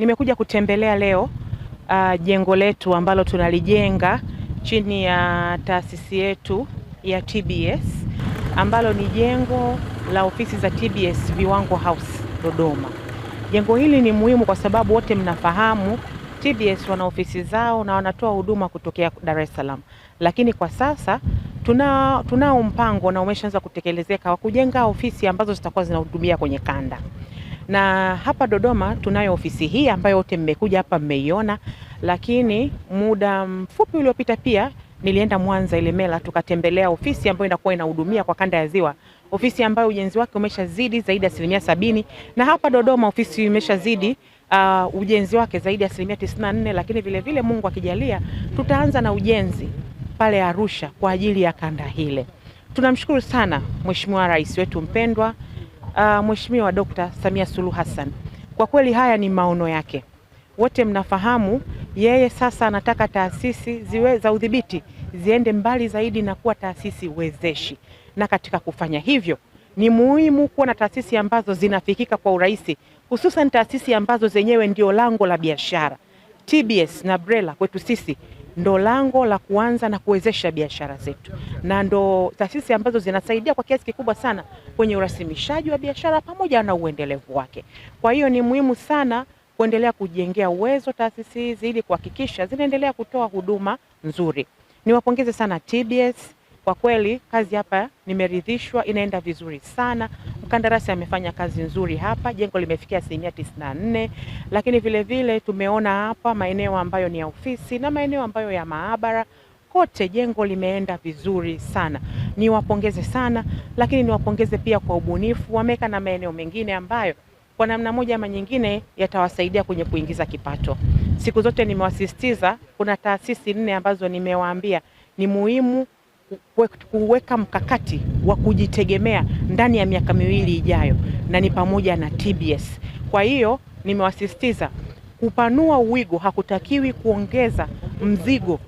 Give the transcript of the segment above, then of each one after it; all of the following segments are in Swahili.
Nimekuja kutembelea leo jengo letu ambalo tunalijenga chini ya taasisi yetu ya TBS ambalo ni jengo la ofisi za TBS Viwango House Dodoma. Jengo hili ni muhimu kwa sababu wote mnafahamu TBS wana ofisi zao na wanatoa huduma kutokea Dar es Salaam. Lakini kwa sasa tunao mpango na umeshaanza kutekelezeka wa kujenga ofisi ambazo zitakuwa zinahudumia kwenye kanda. Na hapa Dodoma tunayo ofisi hii ambayo wote mmekuja hapa mmeiona, lakini muda mfupi uliopita pia nilienda Mwanza Ilemela tukatembelea ofisi ambayo inakuwa inahudumia kwa kanda ya Ziwa. Ofisi ambayo ujenzi wake umeshazidi zaidi ya 70%, na hapa Dodoma ofisi imeshazidi ujenzi wake zaidi ya 94%, lakini vile vile Mungu akijalia tutaanza na ujenzi pale Arusha kwa ajili ya kanda hile. Tunamshukuru sana Mheshimiwa Rais wetu mpendwa Mheshimiwa Dr. Samia Suluhu Hassan. Kwa kweli haya ni maono yake. Wote mnafahamu yeye sasa anataka taasisi ziwe za udhibiti ziende mbali zaidi na kuwa taasisi wezeshi. Na katika kufanya hivyo ni muhimu kuwa na taasisi ambazo zinafikika kwa urahisi, hususan taasisi ambazo zenyewe ndio lango la biashara. TBS na BRELA kwetu sisi ndo lango la kuanza na kuwezesha biashara zetu, na ndo taasisi ambazo zinasaidia kwa kiasi kikubwa sana kwenye urasimishaji wa biashara pamoja na uendelevu wake. Kwa hiyo ni muhimu sana kuendelea kujengea uwezo taasisi hizi ili kuhakikisha zinaendelea kutoa huduma nzuri. Niwapongeze sana TBS, kwa kweli kazi hapa nimeridhishwa, inaenda vizuri sana. Mkandarasi amefanya kazi nzuri hapa, jengo limefikia 94%, lakini vile vile tumeona hapa maeneo ambayo ni ya ofisi na maeneo ambayo ya maabara, kote jengo limeenda vizuri sana. Niwapongeze sana, lakini niwapongeze pia kwa ubunifu, wameka na maeneo mengine ambayo kwa namna moja ama nyingine yatawasaidia kwenye kuingiza kipato. Siku zote nimewasisitiza kuna taasisi 4 ambazo nimewaambia ni muhimu kuweka mkakati wa kujitegemea ndani ya miaka 2 ijayo, na ni pamoja na TBS. Kwa hiyo nimewasisitiza kupanua uwigo, hakutakiwi kuongeza mzigo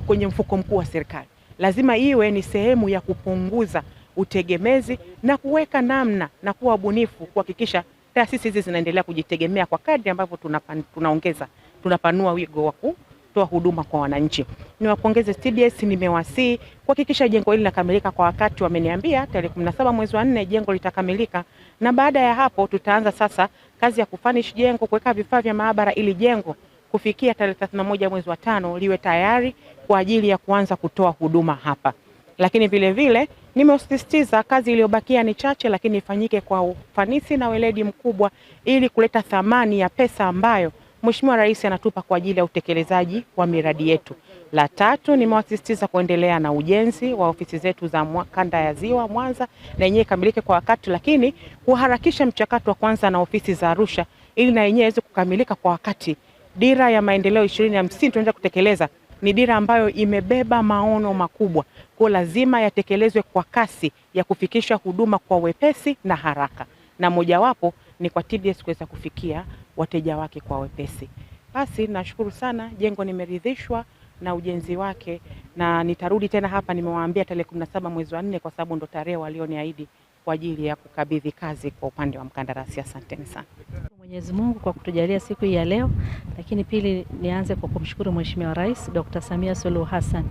kwenye mfuko mkuu wa serikali. Lazima iwe ni sehemu ya kupunguza utegemezi na kuweka namna na kuwa bunifu kuhakikisha taasisi hizi zinaendelea kujitegemea kwa kadri ambavyo tunapanua wigo wa kutoa huduma kwa wananchi. Niwapongeze TBS, nimewasihi kuhakikisha jengo hili linakamilika kwa wakati. Wameniambia tarehe 17 mwezi wa 4 jengo litakamilika, na baada ya hapo tutaanza sasa kazi ya kufanish jengo, kuweka vifaa vya maabara ili jengo kufikia tarehe 31 mwezi wa 5 liwe tayari kwa ajili ya kuanza kutoa huduma hapa. Lakini vile vile nimesisitiza kazi iliyobakia ni chache, lakini ifanyike kwa ufanisi na weledi mkubwa ili kuleta thamani ya pesa ambayo Mheshimiwa Rais anatupa kwa ajili ya utekelezaji wa miradi yetu. La tatu, nimewasisitiza kuendelea na ujenzi wa ofisi zetu za kanda ya Ziwa Mwanza na yenyewe kamilike kwa wakati, lakini kuharakisha mchakato wa kwanza na ofisi za Arusha ili na yenyewe iweze kukamilika kwa wakati. Dira ya maendeleo 2050 tunaanza kutekeleza ni dira ambayo imebeba maono makubwa, kwa lazima yatekelezwe kwa kasi ya kufikisha huduma kwa wepesi na haraka, na mojawapo ni kwa TBS kuweza kufikia wateja wake kwa wepesi. Basi nashukuru sana, jengo nimeridhishwa na ujenzi wake, na nitarudi tena hapa, nimewaambia tarehe 17 mwezi wa 4 kwa sababu ndo tarehe walioniahidi kwa ajili ya kukabidhi kazi kwa upande wa mkandarasi. Asanteni sana. Mwenyezi Mungu kwa kutujalia siku hii ya leo, lakini pili nianze kwa kumshukuru Mheshimiwa Rais Dr. Samia Suluhu Hassan.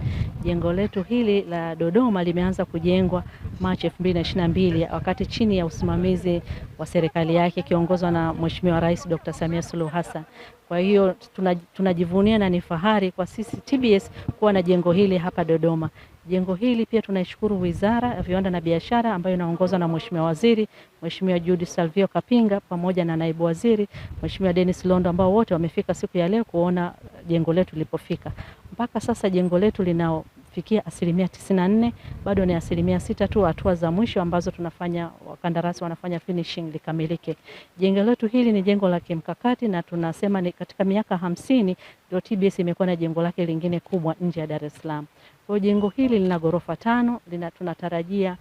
Jengo letu hili la Dodoma limeanza kujengwa Machi 2022 wakati chini ya usimamizi wa serikali yake kiongozwa na Mheshimiwa Rais Dr. Samia Suluhu Hassan. Kwa hiyo tunajivunia na ni fahari kwa sisi TBS kuwa na jengo hili hapa Dodoma. Jengo hili pia tunaishukuru Wizara ya Viwanda na Biashara ambayo inaongozwa na Mheshimiwa Waziri, Mheshimiwa Judy Salvio Kapinga, pamoja na Naibu Waziri, Mheshimiwa Dennis Londo, ambao wote wamefika siku ya leo kuona jengo letu lilipofika. Mpaka sasa jengo letu linafikia 94%, bado ni 6% tu, hatua za mwisho ambazo tunafanya, wakandarasi wanafanya finishing likamilike. Jengo letu hili ni jengo la kimkakati na tunasema ni katika miaka 50 ndio TBS imekuwa na jengo lake lingine kubwa nje ya Dar es Salaam. Kwa jengo hili lina ghorofa 5, tunatarajia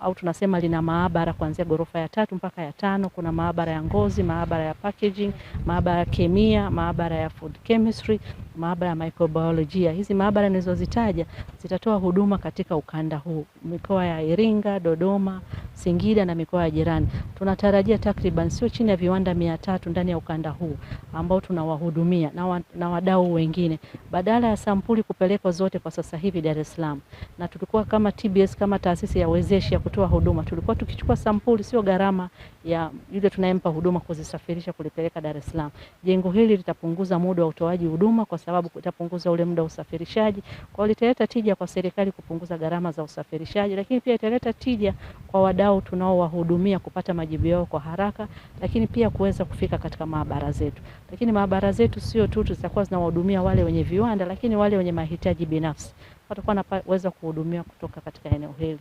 au tunasema lina maabara kuanzia ghorofa ya 3 mpaka ya 5. Kuna maabara ya ngozi, maabara ya packaging, maabara ya kemia, maabara ya food chemistry, maabara ya microbiolojia. Hizi maabara nilizozitaja zitatoa huduma katika ukanda huu, mikoa ya Iringa, Dodoma, Singida na mikoa ya jirani. Tunatarajia takriban sio chini ya viwanda 300 ndani ya ukanda huu ambao tunawahudumia na wadau wengine. Badala ya sampuli kupelekwa zote kwa sasa hivi Dar es Salaam, na tulikuwa kama TBS, kama taasisi ya wezeshi ya kutoa huduma, tulikuwa tukichukua sampuli, sio gharama ya yule tunayempa huduma kuzisafirisha kulipeleka Dar es Salaam. Jengo hili litapunguza muda wa utoaji huduma kwa sababu litapunguza ule muda wa usafirishaji. Kwa hiyo litaleta tija kwa serikali kupunguza gharama za usafirishaji, lakini pia italeta tija kwa wadau tunaowahudumia kupata majibu yao kwa haraka, lakini pia kuweza kufika katika maabara zetu. Lakini maabara zetu sio tu zitakuwa zinawahudumia wale wenye viwanda, lakini wale wenye mahitaji binafsi watakuwa wanaweza kuhudumia kutoka katika eneo hili.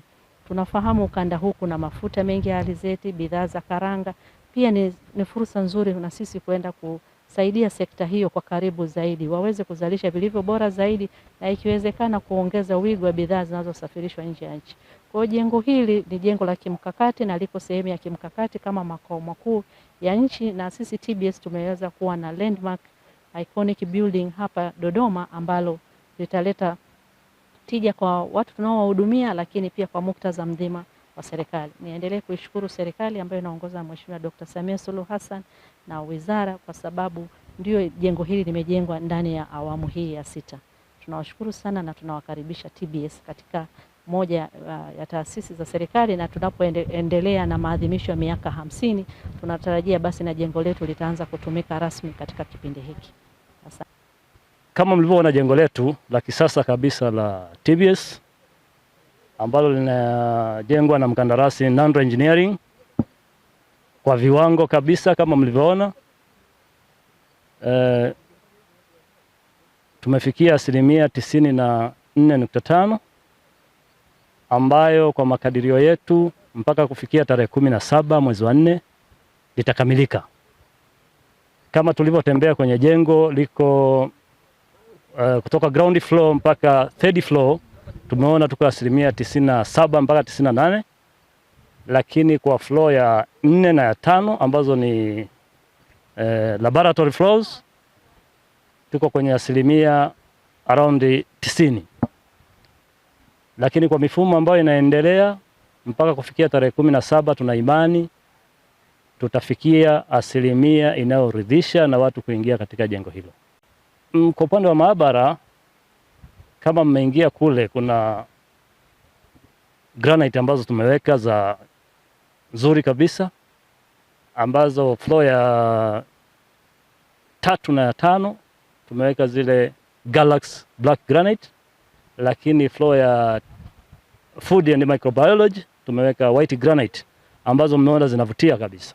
Tunafahamu ukanda huu kuna mafuta mengi ya alizeti, bidhaa za karanga. Pia ni fursa nzuri na sisi kwenda kusaidia sekta hiyo kwa karibu zaidi, waweze kuzalisha vilivyo bora zaidi, na ikiwezekana kuongeza wigo wa bidhaa zinazosafirishwa nje ya nchi. Kwa hiyo jengo hili ni jengo la kimkakati na liko sehemu ya kimkakati kama makao makuu ya nchi, na sisi TBS tumeweza kuwa na landmark iconic building hapa Dodoma ambalo litaleta tija kwa watu tunaowahudumia, lakini pia kwa muktadha mzima wa serikali. Niendelee kuishukuru serikali ambayo inaongozwa na Mheshimiwa Dr. Samia Suluhu Hassan na wizara, kwa sababu ndio jengo hili limejengwa ndani ya awamu hii ya 6. Tunawashukuru sana na tunawakaribisha TBS katika moja ya taasisi za serikali, na tunapoendelea na maadhimisho ya miaka 50 tunatarajia basi na jengo letu litaanza kutumika rasmi katika kipindi hiki. Asante. Kama mlivyoona jengo letu la kisasa kabisa la TBS ambalo linajengwa na mkandarasi Nando Engineering kwa viwango kabisa kama mlivyoona. Tumefikia 94.5% ambayo kwa makadirio yetu mpaka kufikia tarehe 17 mwezi wa 4 litakamilika. Kama tulivyotembea kwenye jengo liko kutoka ground floor mpaka third floor, tumeona tuko 97 mpaka 98, lakini kwa floor ya 4 na ya 5 ambazo ni laboratory floors tuko kwenye around 90. Lakini kwa mifumo ambayo inaendelea mpaka kufikia tarehe 17 tuna imani tutafikia asilimia inayoridhisha na watu kuingia katika jengo hilo. Kwa upande wa maabara, kama mmeingia kule, kuna granite ambazo tumeweka za nzuri kabisa, ambazo floor ya 3 na ya 5 tumeweka zile Galaxy Black Granite, lakini floor ya Food and Microbiology tumeweka White Granite ambazo mmeona zinavutia kabisa.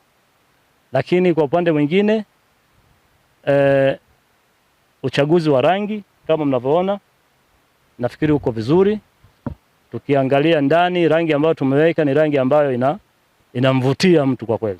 Lakini kwa upande mwingine uchaguzi wa rangi kama mnavyoona nafikiri uko vizuri. Tukiangalia ndani, rangi ambayo tumeweka ni rangi ambayo inamvutia mtu kwa kweli.